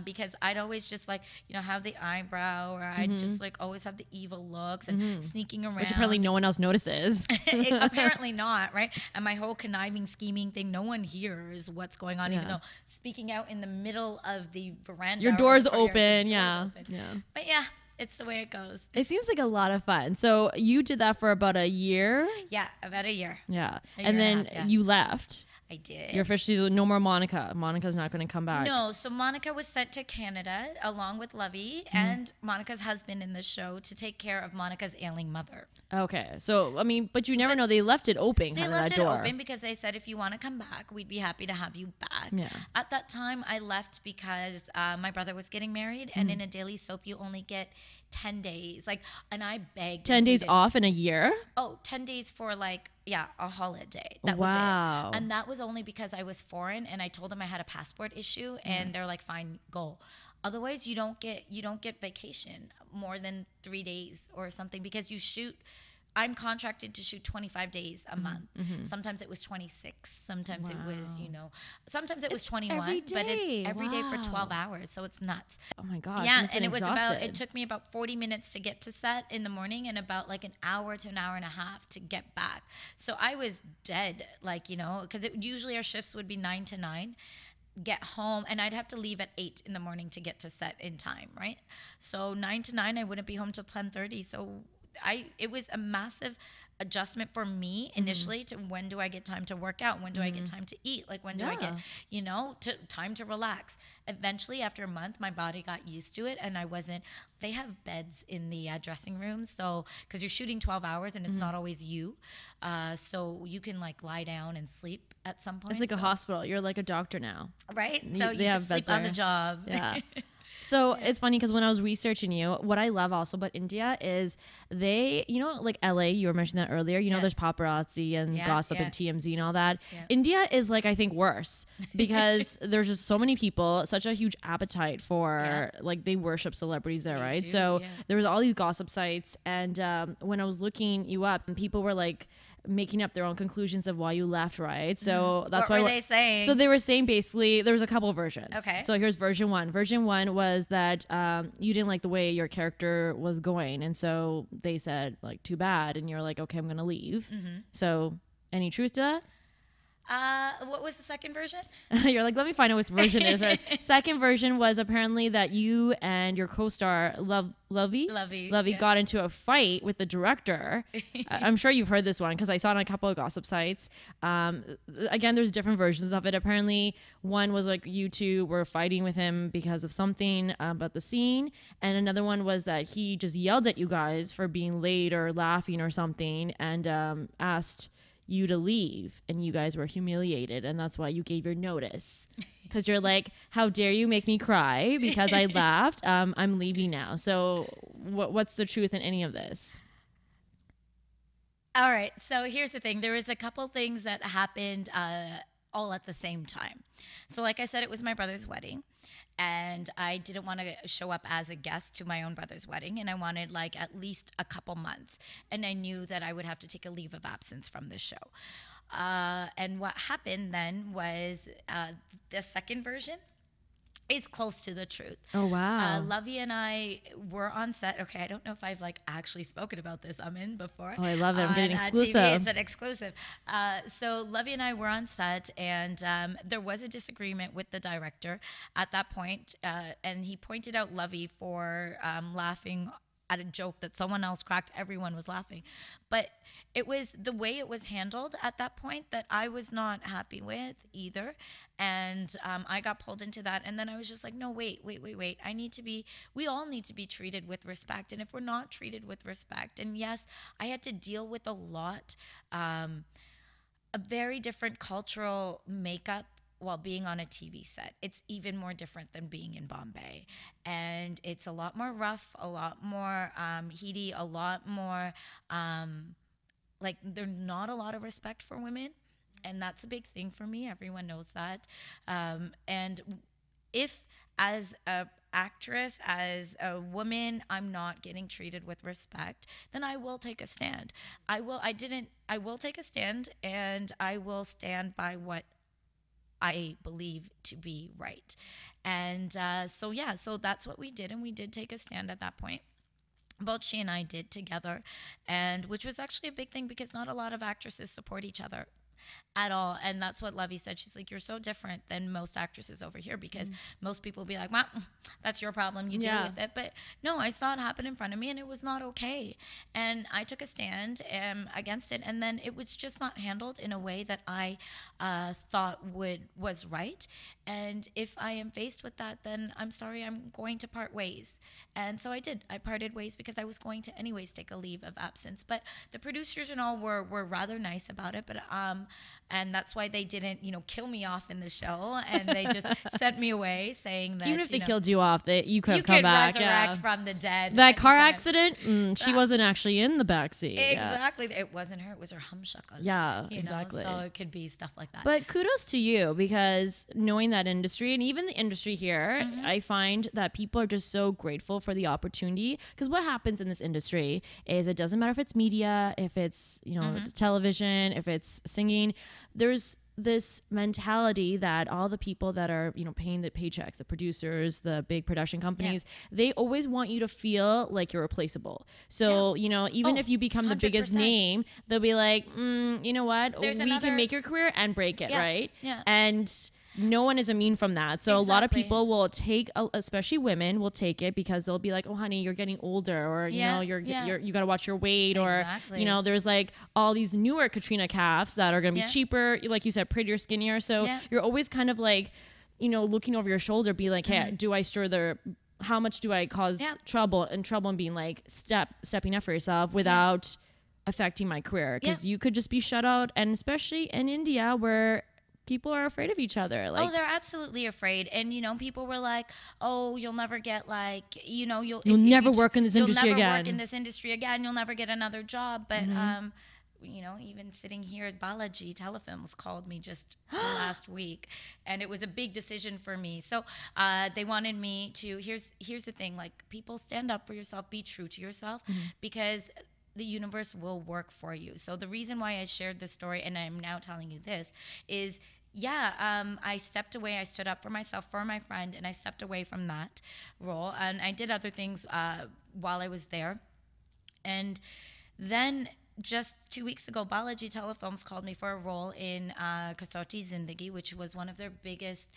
Because I'd always just like, you know, have the eyebrow, or I'd just like always have the evil looks and sneaking around. Which apparently no one else notices. Apparently not, right? And my whole conniving, scheming thing, no one hears what's going on, even though speaking out in the middle of the veranda. Your door's open, But yeah, it's the way it goes. It seems like a lot of fun. So you did that for about a year? Yeah, about a year. Yeah. And then you left. I did. You're officially no more Monica. Monica's not going to come back. No, so Monica was sent to Canada along with Lovey and Monica's husband in the show to take care of Monica's ailing mother. Okay. So, I mean, but you never know. They left it open. They left it open because they said, if you want to come back, we'd be happy to have you back. Yeah. At that time, I left because my brother was getting married, and in a daily soap, you only get 10 days. Like, and I begged. 10 days off in a year? Oh, 10 days for like, a holiday. That was it. And that was only because I was foreign, and I told them I had a passport issue, and they're like, fine, go. Otherwise, you don't get vacation more than 3 days or something, because you shoot. I'm contracted to shoot 25 days a month. Sometimes it was 26. Sometimes it was, sometimes it was 21. Every day. But every day for 12 hours. So it's nuts. Oh my gosh. Yeah, and it took me about 40 minutes to get to set in the morning, and about like an hour to an hour and a half to get back. So I was dead, like, because usually our shifts would be 9 to 9. Get home, and I'd have to leave at 8 in the morning to get to set in time, right? So 9 to 9, I wouldn't be home till 10:30. So it was a massive adjustment for me initially to when do I get time to work out? When do I get time to eat? Like, when do I get, time to relax? Eventually, after a month, my body got used to it, and they have beds in the dressing room. So, because you're shooting 12 hours and it's not always you. So you can like lie down and sleep at some point. It's like a hospital. You're like a doctor now. Right? So you just sleep on the job. Yeah. So it's funny because when I was researching you, what I love also about India is they, like LA, you were mentioning that earlier, there's paparazzi and gossip and TMZ and all that. Yeah. India is like, I think worse because there's just so many people, such a huge appetite for like they worship celebrities there, right? So there was all these gossip sites. And when I was looking you up, people were like, making up their own conclusions of why you left, right? So that's what were they saying? So they were saying basically there was a couple of versions. Okay. So here's version one. Version one was that you didn't like the way your character was going, and so they said like, too bad, and you're like, okay, I'm gonna leave. So any truth to that? What was the second version? You're like, let me find out which version it is. Right? Second version was apparently that you and your co-star Lovey got into a fight with the director. I'm sure you've heard this one because I saw it on a couple of gossip sites. Again, there's different versions of it. Apparently, one was like you two were fighting with him because of something about the scene, and another one was that he just yelled at you guys for being late or laughing or something, and asked you to leave, and you guys were humiliated, and that's why you gave your notice, because you're like, how dare you make me cry because I laughed. I'm leaving now. So what's the truth in any of this? All right, so here's the thing. There was a couple things that happened all at the same time. So like I said, it was my brother's wedding, and I didn't want to show up as a guest to my own brother's wedding, and I wanted like at least a couple months, and I knew that I would have to take a leave of absence from the show. And what happened then was the second version is close to the truth. Oh, wow. Lovey and I were on set. Okay, I don't know if I've like actually spoken about this, Amin, before. Oh, I love it. I'm getting exclusive. TV. It's an exclusive. So Lovey and I were on set, and there was a disagreement with the director at that point, and he pointed out Lovey for laughing at a joke that someone else cracked. Everyone was laughing, but it was the way it was handled at that point that I was not happy with either. And I got pulled into that, and then I was just like, no, wait. We all need to be treated with respect. And if we're not treated with respect, and yes, I had to deal with a lot, a very different cultural makeup while being on a TV set. It's even more different than being in Bombay. And it's a lot more rough, a lot more heady, a lot more, like there's not a lot of respect for women. And that's a big thing for me. Everyone knows that. And if as a actress, as a woman, I'm not getting treated with respect, then I will take a stand. I will take a stand, and I will stand by what I believe to be right. And so that's what we did. And we did take a stand at that point. Both she and I did together, and which was actually a big thing because not a lot of actresses support each other at all. And that's what Lovey said. She's like, you're so different than most actresses over here, because most people be like, well, that's your problem, you deal with it. But no, I saw it happen in front of me, and it was not okay. And I took a stand against it, and then it was just not handled in a way that I thought was right. And if I am faced with that, then I'm sorry, I'm going to part ways. And so I did. I parted ways because I was going to anyways take a leave of absence. But the producers and all were rather nice about it. But and that's why they didn't, kill me off in the show, and they just sent me away, saying that even if they killed you off, that you could come back, resurrect from the dead. That car accident, she wasn't actually in the backseat. Exactly, it wasn't her; it was her humshakal. Yeah, exactly. So it could be stuff like that. But kudos to you, because knowing that industry, and even the industry here, I find that people are just so grateful for the opportunity. Because what happens in this industry is, it doesn't matter if it's media, if it's television, if it's singing. There's this mentality that all the people that are, paying the paychecks, the producers, the big production companies, they always want you to feel like you're replaceable. So, even if you become the biggest name, they'll be like, you know what? We can make your career and break it, right? Yeah. And no one is immune from that. So a lot of people will take, especially women will take it, because they'll be like, oh honey, you're getting older, or you got to watch your weight, or there's like all these newer Katrina calves that are going to be cheaper, like you said, prettier, skinnier. So you're always kind of like, looking over your shoulder, be like, hey, do I how much do I cause trouble and being like stepping up for yourself without affecting my career? Because you could just be shut out. And especially in India, where people are afraid of each other. Like, they're absolutely afraid. And, people were like, oh, you'll never get you'll never work in this industry again. You'll never work in this industry again. You'll never get another job. But, even sitting here at Balaji, Telefilms called me just last week, and it was a big decision for me. So they wanted me to, here's the thing, like, people, stand up for yourself, be true to yourself, because the universe will work for you. So the reason why I shared this story, and I'm now telling you this, is I stepped away. I stood up for myself, for my friend, and I stepped away from that role. And I did other things while I was there. And then just 2 weeks ago, Balaji Telefilms called me for a role in Kasauti Zindagi, which was one of their biggest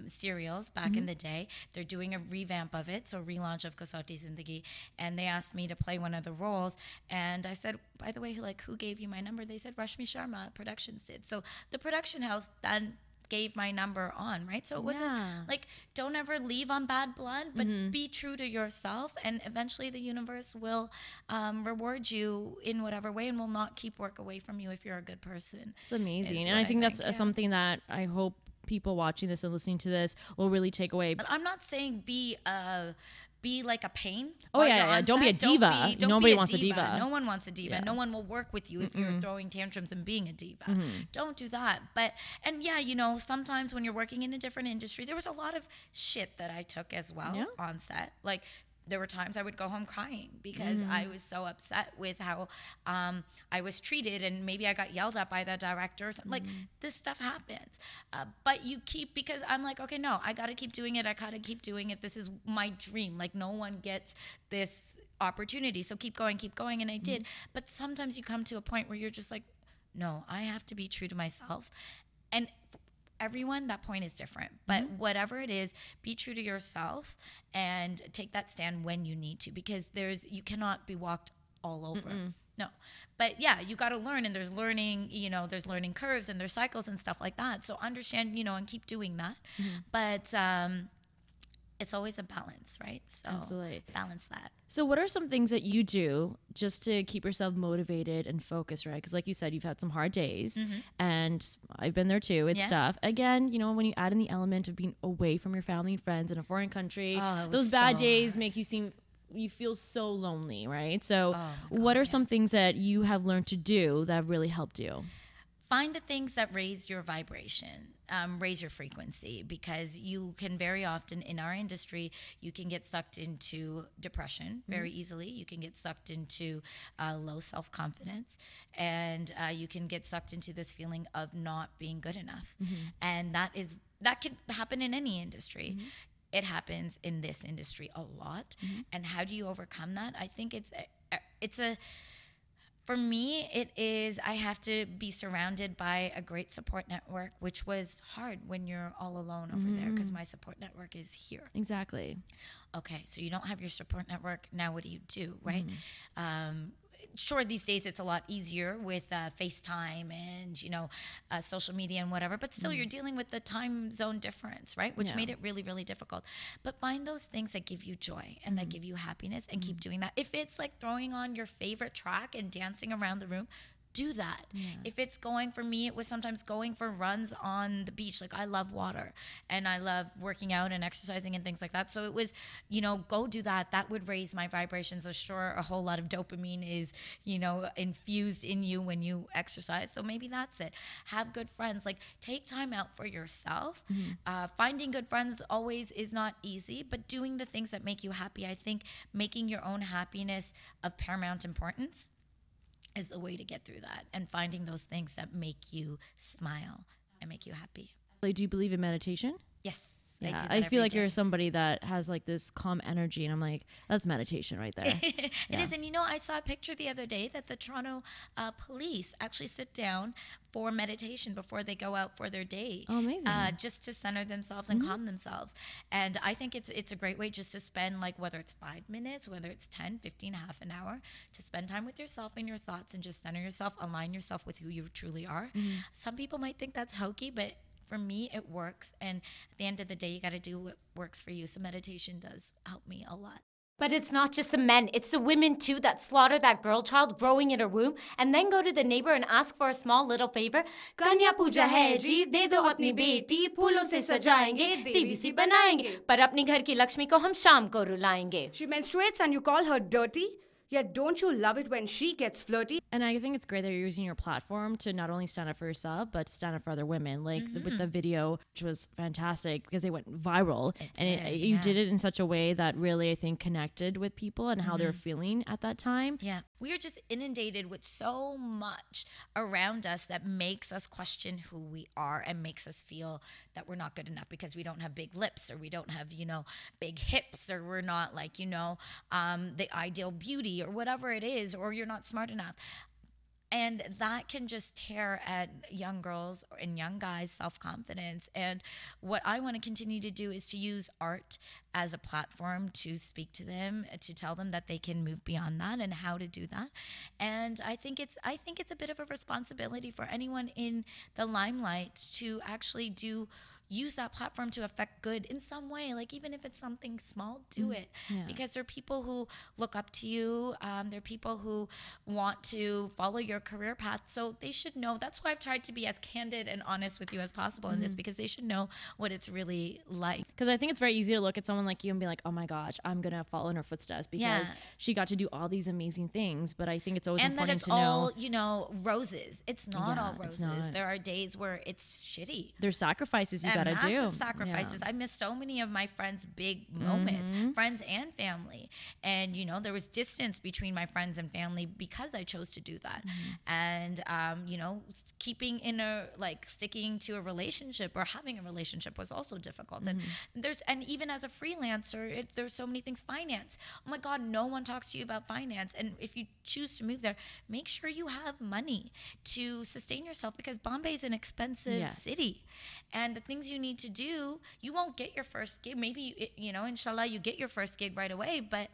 serials back in the day. They're doing a revamp of it, so relaunch of Kasauti Zindagi, and they asked me to play one of the roles. And I said, by the way, who gave you my number? They said Rashmi Sharma Productions did. So the production house then gave my number on, right? So it wasn't like, don't ever leave on bad blood, but be true to yourself, and eventually the universe will reward you in whatever way, and will not keep work away from you if you're a good person. It's amazing. And I think that's something that I hope people watching this and listening to this will really take away. But I'm not saying be like a pain. Oh yeah. Don't be a diva. Nobody wants a diva. No one wants a diva. Yeah. No one will work with you if you're throwing tantrums and being a diva. Don't do that. And sometimes when you're working in a different industry, there was a lot of shit that I took as well on set. Like, there were times I would go home crying because I was so upset with how I was treated, and maybe I got yelled at by the director. Like, this stuff happens. But you keep, because I'm like, okay, no, I got to keep doing it. I got to keep doing it. This is my dream. Like, no one gets this opportunity. So keep going. And I did. But sometimes you come to a point where you're just like, no, I have to be true to myself. And everyone, that point is different, but whatever it is, be true to yourself and take that stand when you need to, because you cannot be walked all over. No, but you got to learn, and there's learning, there's learning curves, and there's cycles and stuff like that. So understand, and keep doing that. But it's always a balance, right? So absolutely balance that. So what are some things that you do just to keep yourself motivated and focused, right? Because like you said, you've had some hard days, and I've been there too. It's tough. Again, when you add in the element of being away from your family and friends in a foreign country, those bad days make you feel so lonely, right? So what are some things that you have learned to do that really helped you? find the things that raise your vibration, raise your frequency, because you can very often in our industry, you can get sucked into depression very easily. You can get sucked into low self-confidence, and you can get sucked into this feeling of not being good enough. And that could happen in any industry. It happens in this industry a lot. And how do you overcome that? I think for me, it is, I have to be surrounded by a great support network, which was hard when you're all alone over there, because my support network is here. Exactly. Okay, so you don't have your support network. Now what do, right? Sure, these days it's a lot easier with FaceTime and, social media and whatever, but still you're dealing with the time zone difference, right? Which made it really, really difficult. But find those things that give you joy and that give you happiness, and keep doing that. If it's like throwing on your favorite track and dancing around the room, do that. If it's going, for me, it was sometimes going for runs on the beach. Like, I love water and I love working out and exercising and things like that. So it was, go do that. That would raise my vibrations. So sure, a whole lot of dopamine is, infused in you when you exercise. So maybe that's it. Have good friends. Like, take time out for yourself. Finding good friends always is not easy, but doing the things that make you happy. I think making your own happiness of paramount importance is the way to get through that, and finding those things that make you smile and make you happy. So do you believe in meditation? Yes. Yeah, I feel like you're somebody that has like this calm energy, and I'm like, that's meditation right there. It is. And I saw a picture the other day that the Toronto police actually sit down for meditation before they go out for their day. Oh, amazing. Just to center themselves and calm themselves. And I think it's a great way just to spend, like, whether it's 5 minutes, whether it's 10, 15, half an hour, to spend time with yourself and your thoughts, and just center yourself, align yourself with who you truly are. Some people might think that's hokey, but for me, it works. And at the end of the day, you got to do what works for you. So meditation does help me a lot. But it's not just the men, it's the women too that slaughter that girl child growing in her womb and then go to the neighbor and ask for a small little favor. Kanya puja hai ji, de do apni beti, phoolon se sajayenge, devi si banayenge, par apne ghar ki Lakshmi ko hum sham ko rulayenge. She menstruates and you call her dirty? Yet don't you love it when she gets flirty? And I think it's great that you're using your platform to not only stand up for yourself, but to stand up for other women. Like with the video, which was fantastic because it went viral. You did it in such a way that really, I think, connected with people and how they're feeling at that time. Yeah. We are just inundated with so much around us that makes us question who we are and makes us feel that we're not good enough because we don't have big lips, or we don't have, big hips, or we're not like, the ideal beauty, or whatever it is, or you're not smart enough. And that can just tear at young girls and young guys' self-confidence. And what I want to continue to do is to use art as a platform to speak to them, to tell them that they can move beyond that and how to do that. And I think it's a bit of a responsibility for anyone in the limelight to actually use that platform to affect good in some way. Like, even if it's something small, do it. Because there are people who look up to you. There are people who want to follow your career path. So they should know. That's why I've tried to be as candid and honest with you as possible in this, because they should know what it's really like. Because I think it's very easy to look at someone like you and be like, oh my gosh, I'm going to follow in her footsteps because she got to do all these amazing things. But I think it's always important to know. And that it's all, roses. It's not all roses. There are days where it's shitty. There's sacrifices you gotta do. Massive sacrifices. I missed so many of my friends' big moments, friends and family. And, there was distance between my friends and family because I chose to do that. And, sticking to a relationship or having a relationship was also difficult. And even as a freelancer, there's so many things. Finance. Oh my God, no one talks to you about finance. And if you choose to move there, make sure you have money to sustain yourself, because Bombay is an expensive city. And the things you need to do, you won't get your first gig. Maybe, inshallah, you get your first gig right away, but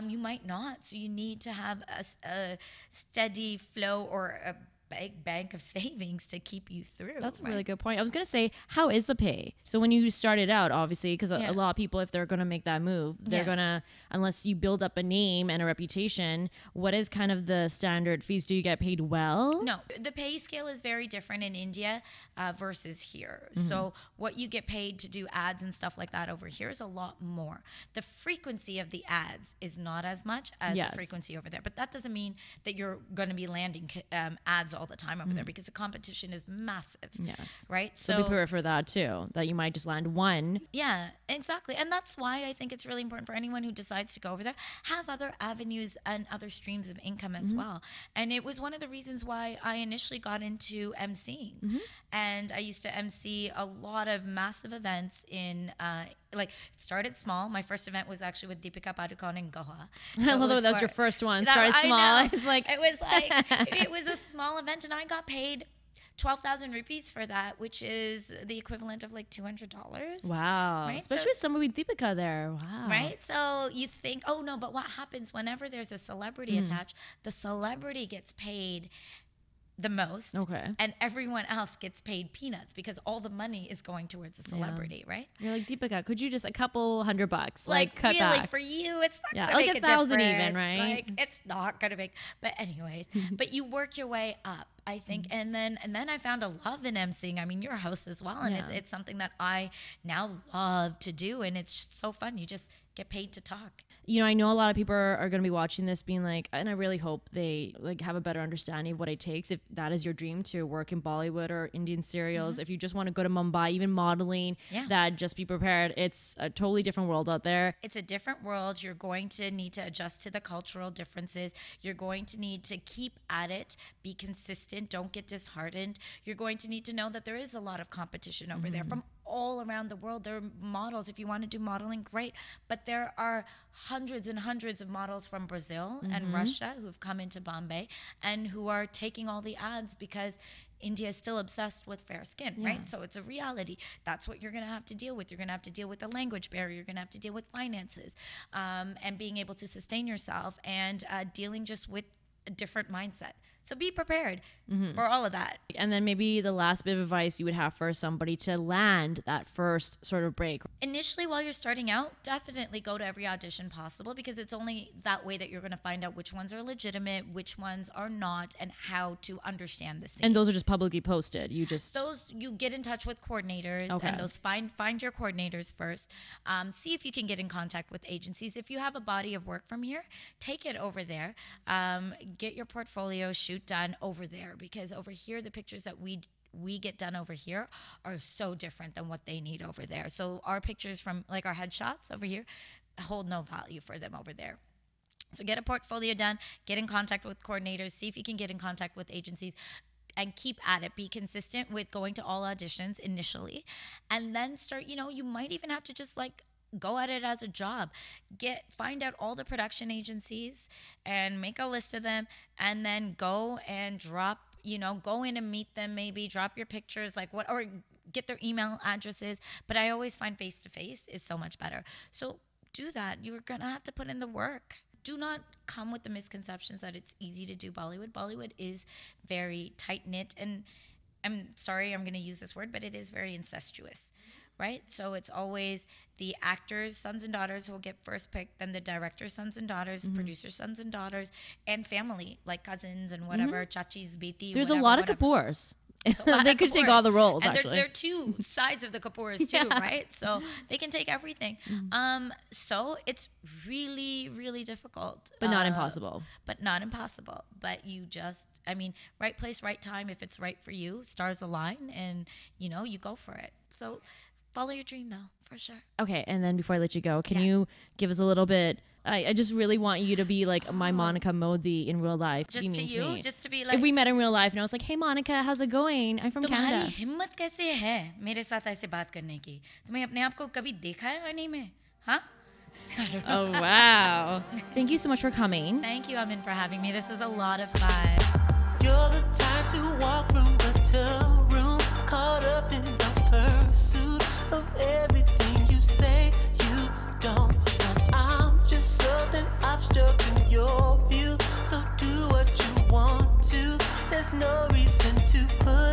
you might not. So you need to have a steady flow or a big bank of savings to keep you through. That's a really good point. I was going to say, how is the pay? So when you started out, obviously, because a lot of people, if they're going to make that move, they're going to, unless you build up a name and a reputation, what is kind of the standard fees? Do you get paid well? No, the pay scale is very different in India versus here. So what you get paid to do ads and stuff like that over here is a lot more. The frequency of the ads is not as much as the frequency over there. But that doesn't mean that you're going to be landing ads all all the time over there because the competition is massive. Yes. Right? So be prepared for that too, that you might just land one. Yeah, exactly. And that's why I think it's really important for anyone who decides to go over there, have other avenues and other streams of income as well. And it was one of the reasons why I initially got into emceeing. And I used to MC a lot of massive events in like, it started small. My first event was actually with Deepika Padukone in Goa. So although that was your first one, started small. It's like it was like it was a small event, and I got paid 12,000 rupees for that, which is the equivalent of like $200. Wow. Right? Especially with somebody with Deepika there. Wow. Right? So you think, oh no, but what happens whenever there's a celebrity attached? The celebrity gets paid the most, and everyone else gets paid peanuts because all the money is going towards the celebrity, right? You're like, Deepika, could you just a couple $100, like cut really back? For you, it's not gonna like make a 1,000 difference. even, right? Like it's not gonna make. But anyways, but you work your way up, I think, and then I found a love in emceeing. I mean, you're a host as well, and it's something that I now love to do, and it's just so fun. You just get paid to talk. You know, I know a lot of people are going to be watching this being like, and I really hope they like have a better understanding of what it takes if that is your dream to work in Bollywood or Indian serials. If you just want to go to Mumbai, even modeling, that just be prepared. It's a totally different world out there. It's a different world. You're going to need to adjust to the cultural differences. You're going to need to keep at it, be consistent, don't get disheartened. You're going to need to know that there is a lot of competition over there from all around the world. There are models. If you want to do modeling, great. But there are hundreds and hundreds of models from Brazil and Russia who've come into Bombay and who are taking all the ads because India is still obsessed with fair skin, right? So it's a reality. That's what you're going to have to deal with. You're going to have to deal with the language barrier. You're going to have to deal with finances and being able to sustain yourself and dealing just with a different mindset. So be prepared for all of that. And then maybe the last bit of advice you would have for somebody to land that first sort of break. Initially, while you're starting out, definitely go to every audition possible because it's only that way that you're going to find out which ones are legitimate, which ones are not, and how to understand the scene. And those are just publicly posted. You get in touch with coordinators, and those find your coordinators first. See if you can get in contact with agencies. If you have a body of work from here, take it over there. Get your portfolio shoot done over there because over here the pictures that we get done over here are so different than what they need over there. So our pictures from like our headshots over here hold no value for them over there. So get a portfolio done, get in contact with coordinators, see if you can get in contact with agencies, and keep at it. Be consistent with going to all auditions initially, and then start, you might even have to just like go at it as a job. Find out all the production agencies and make a list of them, and then go and drop, go in and meet them, maybe drop your pictures, or get their email addresses. But I always find face-to-face is so much better. So do that. You're going to have to put in the work. Do not come with the misconceptions that it's easy to do Bollywood. Bollywood is very tight-knit, and I'm sorry I'm going to use this word, but it is very incestuous. Right? So it's always the actors' sons and daughters who will get first pick, then the director's sons and daughters, producers' sons and daughters, and family, like cousins and whatever, chachis, beti, There's whatever, a lot of whatever. Kapoors. They could take all the roles, and actually. There are two sides of the Kapoors too, right? So they can take everything. So it's really, really difficult. But not impossible. But not impossible. But you just, right place, right time. If it's right for you, stars align and, you go for it. So follow your dream, though, for sure. Okay, and then before I let you go, can you give us a little bit? I just really want you to be like my Monica Modi in real life. Just to you? Just to be like... If we met in real life and I was like, hey, Monica, how's it going? I'm from Canada. तुम्हारी हिम्मत कैसे है मेरे साथ ऐसे बात करने की? तुम्हें अपने आप को कभी देखा है आईने में? Huh? Oh, wow. Thank you so much for coming. Thank you, Amin, for having me. This was a lot of fun. You're the type to walk from hotel room, caught up in the pursuit of everything you say you don't. But I'm just something obstructing your view. So do what you want to. There's no reason to put